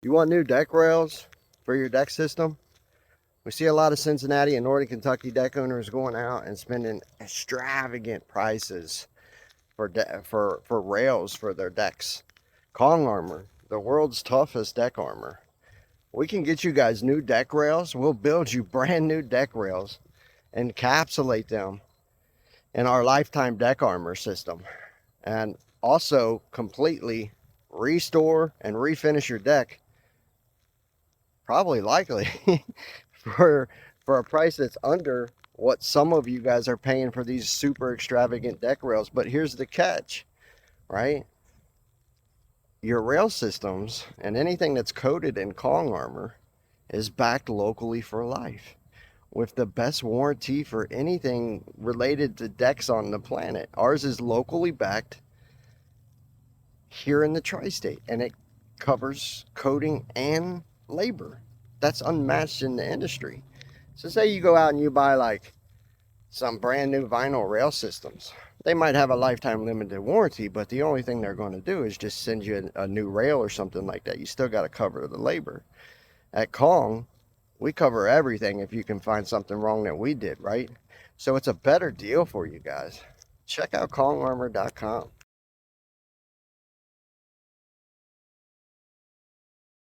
You want new deck rails for your deck system? We see a lot of Cincinnati and Northern Kentucky deck owners going out and spending extravagant prices for rails for their decks. Kong Armor, the world's toughest deck armor. We can get you guys new deck rails. We'll build you brand new deck rails, encapsulate them in our lifetime deck armor system, and also completely restore and refinish your deck, probably likely for a price that's under what some of you guys are paying for these super extravagant deck rails. But here's the catch, right? Your rail systems and anything that's coated in Kong armor is backed locally for life with the best warranty for anything related to decks on the planet. Ours is locally backed here in the tri-state, and it covers coating and labor. That's unmatched in the industry. So say you go out and you buy like some brand new vinyl rail systems. They might have a lifetime limited warranty, but the only thing they're going to do is just send you a new rail or something like that. You still got to cover the labor. At Kong, we cover everything if you can find something wrong that we did, right? So it's a better deal for you guys. Check out kongarmor.com.